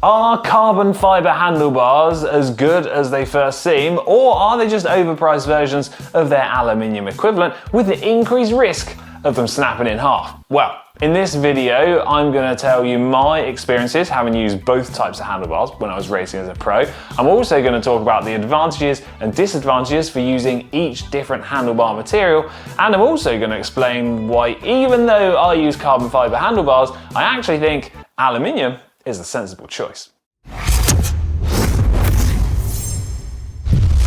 Are carbon fibre handlebars as good as they first seem, or are they just overpriced versions of their aluminium equivalent with the increased risk of them snapping in half? Well, in this video, I'm going to tell you my experiences having used both types of handlebars when I was racing as a pro. I'm also going to talk about the advantages and disadvantages for using each different handlebar material, and I'm also going to explain why, even though I use carbon fibre handlebars, I actually think aluminium is the sensible choice.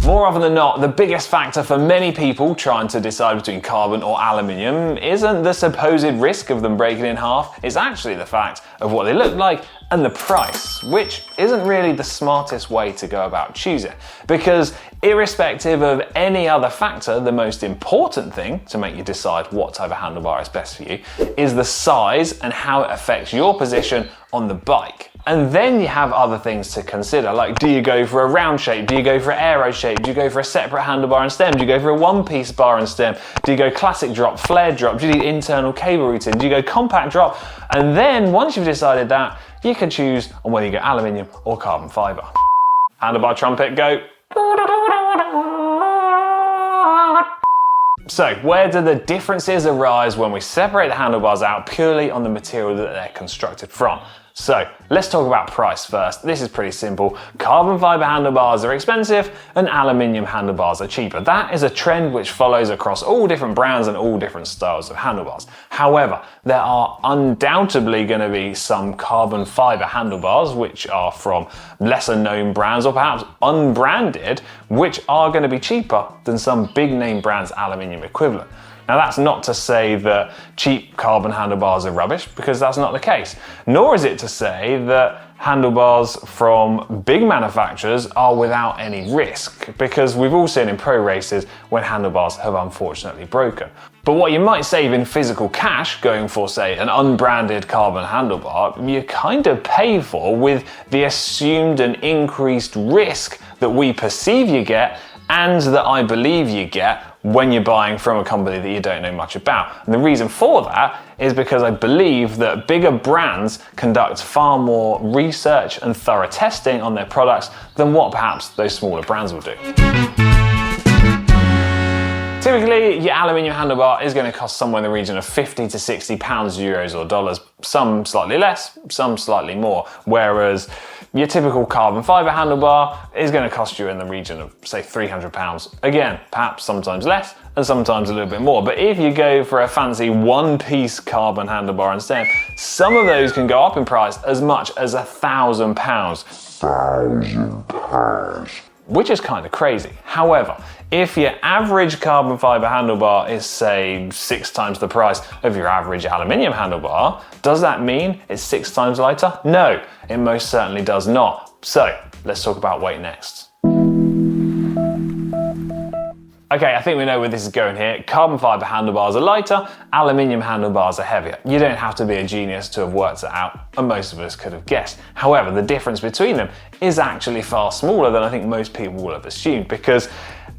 More often than not, the biggest factor for many people trying to decide between carbon or aluminium isn't the supposed risk of them breaking in half, it's actually the fact of what they look like and the price, which isn't really the smartest way to go about choosing. Because irrespective of any other factor, the most important thing to make you decide what type of handlebar is best for you is the size and how it affects your position on the bike. And then you have other things to consider, like do you go for a round shape, do you go for an aero shape, do you go for a separate handlebar and stem, do you go for a one-piece bar and stem, do you go classic drop, flared drop, do you do internal cable routing, do you go compact drop? And then once you've decided that, you can choose on whether you go aluminium or carbon fibre. Handlebar trumpet, go. So, where do the differences arise when we separate the handlebars out purely on the material that they're constructed from? So, let's talk about price first. This is pretty simple. Carbon fibre handlebars are expensive and aluminium handlebars are cheaper. That is a trend which follows across all different brands and all different styles of handlebars. However, there are undoubtedly going to be some carbon fibre handlebars which are from lesser known brands or perhaps unbranded, which are going to be cheaper than some big name brands' aluminium equivalent. Now that's not to say that cheap carbon handlebars are rubbish, because that's not the case. Nor is it to say that handlebars from big manufacturers are without any risk, because we've all seen in pro races when handlebars have unfortunately broken. But what you might save in physical cash going for, say, an unbranded carbon handlebar, you kind of pay for with the assumed and increased risk that we perceive you get and that I believe you get when you're buying from a company that you don't know much about. And the reason for that is because I believe that bigger brands conduct far more research and thorough testing on their products than what perhaps those smaller brands will do. Typically, your aluminium handlebar is going to cost somewhere in the region of 50 to 60 pounds, euros or dollars, some slightly less, some slightly more, whereas your typical carbon fibre handlebar is going to cost you in the region of, say, 300 pounds. Again, perhaps sometimes less and sometimes a little bit more. But if you go for a fancy one-piece carbon handlebar instead, some of those can go up in price as much as £1,000. £1,000. Which is kind of crazy. However, if your average carbon fibre handlebar is, say, 6 times the price of your average aluminium handlebar, does that mean it's 6 times lighter? No, it most certainly does not. So, let's talk about weight next. Okay, I think we know where this is going here. Carbon fibre handlebars are lighter, aluminium handlebars are heavier. You don't have to be a genius to have worked it out, and most of us could have guessed. However, the difference between them is actually far smaller than I think most people will have assumed, because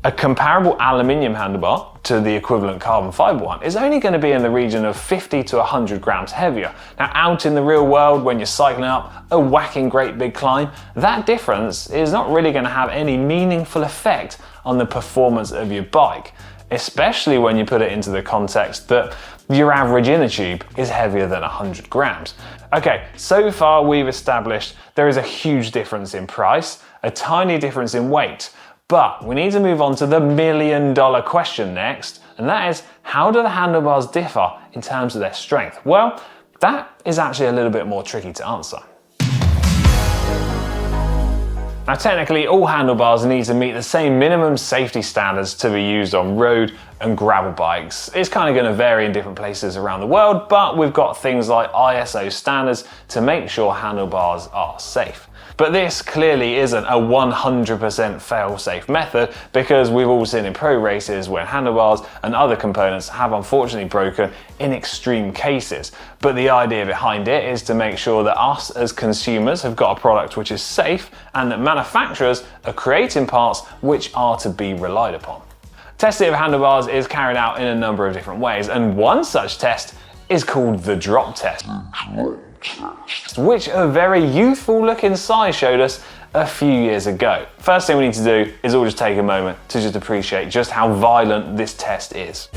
a comparable aluminium handlebar to the equivalent carbon fibre one is only going to be in the region of 50 to 100 grams heavier. Now, out in the real world, when you're cycling up a whacking great big climb, that difference is not really going to have any meaningful effect on the performance of your bike, especially when you put it into the context that your average inner tube is heavier than 100 grams. Okay, so far we've established there is a huge difference in price, a tiny difference in weight, but we need to move on to the million-dollar question next, and that is, how do the handlebars differ in terms of their strength? Well, that is actually a little bit more tricky to answer. Now, technically, all handlebars need to meet the same minimum safety standards to be used on road and gravel bikes. It's kind of going to vary in different places around the world, but we've got things like ISO standards to make sure handlebars are safe. But this clearly isn't a 100% fail-safe method, because we've all seen in pro races when handlebars and other components have unfortunately broken in extreme cases. But the idea behind it is to make sure that us as consumers have got a product which is safe, and that manufacturers are creating parts which are to be relied upon. Testing of handlebars is carried out in a number of different ways, and one such test is called the drop test. which a very youthful looking Sai showed us a few years ago. First thing we need to do is all just take a moment to just appreciate just how violent this test is.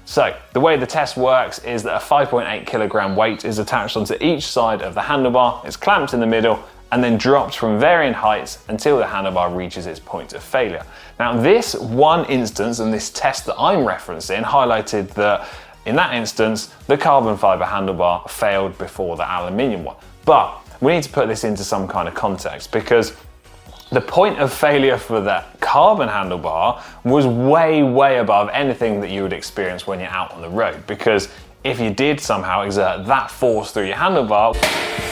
So, the way the test works is that a 5.8 kilogram weight is attached onto each side of the handlebar, it's clamped in the middle, and then dropped from varying heights until the handlebar reaches its point of failure. Now, this one instance and this test that I'm referencing highlighted that in that instance, the carbon fibre handlebar failed before the aluminium one. But we need to put this into some kind of context, because the point of failure for the carbon handlebar was way above anything that you would experience when you're out on the road. Because if you did somehow exert that force through your handlebar,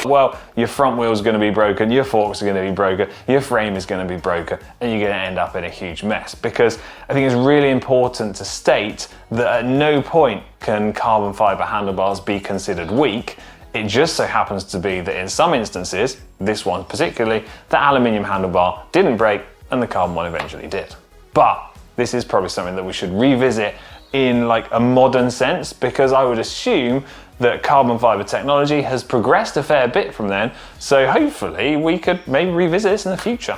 well, your front wheel is going to be broken, your forks are going to be broken, your frame is going to be broken, and you're going to end up in a huge mess. Because I think it's really important to state that at no point can carbon fibre handlebars be considered weak. It just so happens to be that in some instances, this one particularly, the aluminium handlebar didn't break and the carbon one eventually did. But this is probably something that we should revisit in like a modern sense, because I would assume that carbon fibre technology has progressed a fair bit from then, so hopefully we could maybe revisit this in the future.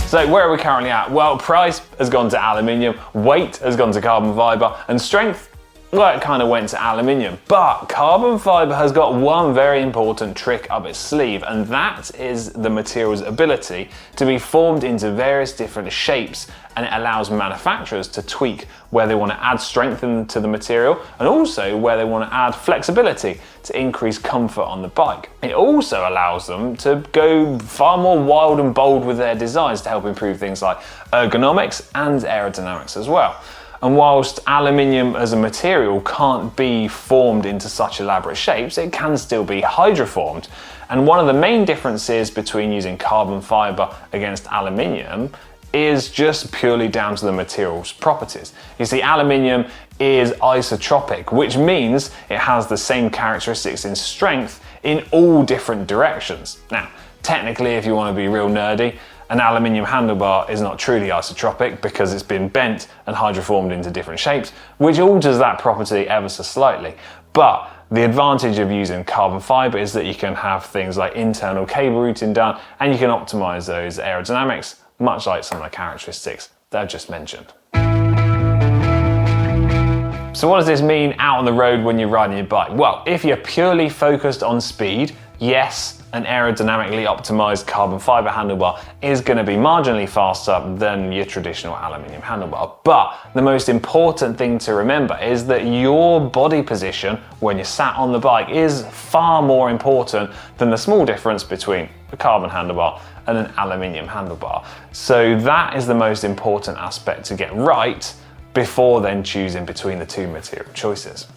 So where are we currently at? Well, price has gone to aluminium, weight has gone to carbon fibre, and strength, well, it kind of went to aluminium. But carbon fibre has got one very important trick up its sleeve, and that is the material's ability to be formed into various different shapes, and it allows manufacturers to tweak where they want to add strength into the material, and also where they want to add flexibility to increase comfort on the bike. It also allows them to go far more wild and bold with their designs to help improve things like ergonomics and aerodynamics as well. And whilst aluminium as a material can't be formed into such elaborate shapes, it can still be hydroformed. And one of the main differences between using carbon fibre against aluminium is just purely down to the material's properties. You see, aluminium is isotropic, which means it has the same characteristics in strength in all different directions. Now, technically, if you want to be real nerdy, an aluminium handlebar is not truly isotropic because it's been bent and hydroformed into different shapes, which alters that property ever so slightly. But the advantage of using carbon fibre is that you can have things like internal cable routing done, and you can optimise those aerodynamics, much like some of the characteristics that I've just mentioned. So what does this mean out on the road when you're riding your bike? Well, if you're purely focused on speed, yes, an aerodynamically optimized carbon fibre handlebar is going to be marginally faster than your traditional aluminium handlebar. But the most important thing to remember is that your body position when you're sat on the bike is far more important than the small difference between a carbon handlebar and an aluminium handlebar. So that is the most important aspect to get right before then choosing between the two material choices.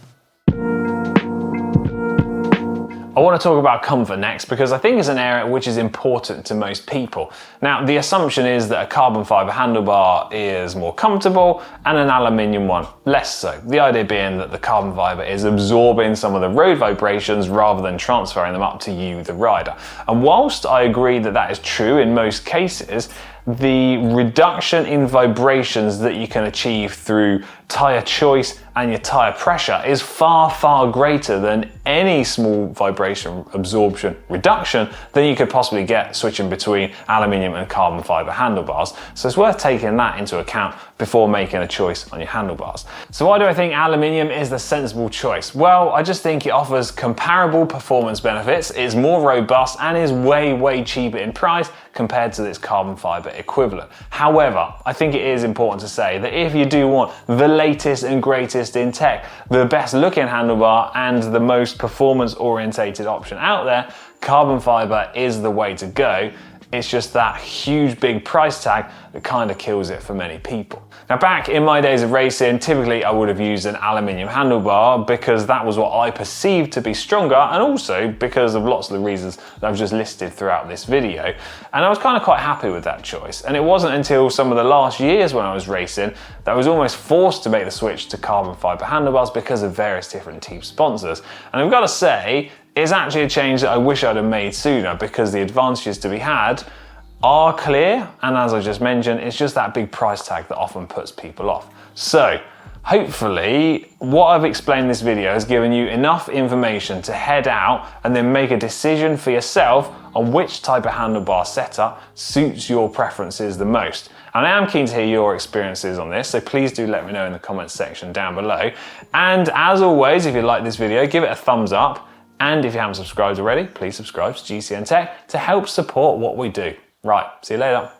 I want to talk about comfort next, because I think it's an area which is important to most people. Now, the assumption is that a carbon fibre handlebar is more comfortable and an aluminium one less so. The idea being that the carbon fibre is absorbing some of the road vibrations rather than transferring them up to you, the rider. And whilst I agree that that is true in most cases, the reduction in vibrations that you can achieve through tyre choice and your tyre pressure is far greater than any small vibration absorption reduction that you could possibly get switching between aluminium and carbon fibre handlebars. So it's worth taking that into account before making a choice on your handlebars. So why do I think aluminium is the sensible choice? Well, I just think it offers comparable performance benefits, is more robust, and is way cheaper in price compared to its carbon fibre equivalent. However, I think it is important to say that if you do want the latest and greatest in tech, the best looking handlebar and the most performance orientated option out there, carbon fibre is the way to go. It's just that huge big price tag that kind of kills it for many people. Now, back in my days of racing, typically I would have used an aluminium handlebar because that was what I perceived to be stronger, and also because of lots of the reasons that I've just listed throughout this video. And I was kind of quite happy with that choice. And it wasn't until some of the last years when I was racing that I was almost forced to make the switch to carbon fibre handlebars because of various different team sponsors. And I've got to say, it's actually a change that I wish I'd have made sooner, because the advantages to be had are clear, and as I just mentioned, it's just that big price tag that often puts people off. So hopefully what I've explained in this video has given you enough information to head out and then make a decision for yourself on which type of handlebar setup suits your preferences the most. And I am keen to hear your experiences on this, so please do let me know in the comments section down below. And as always, if you like this video, give it a thumbs up. And if you haven't subscribed already, please subscribe to GCNTech to help support what we do. Right, see you later.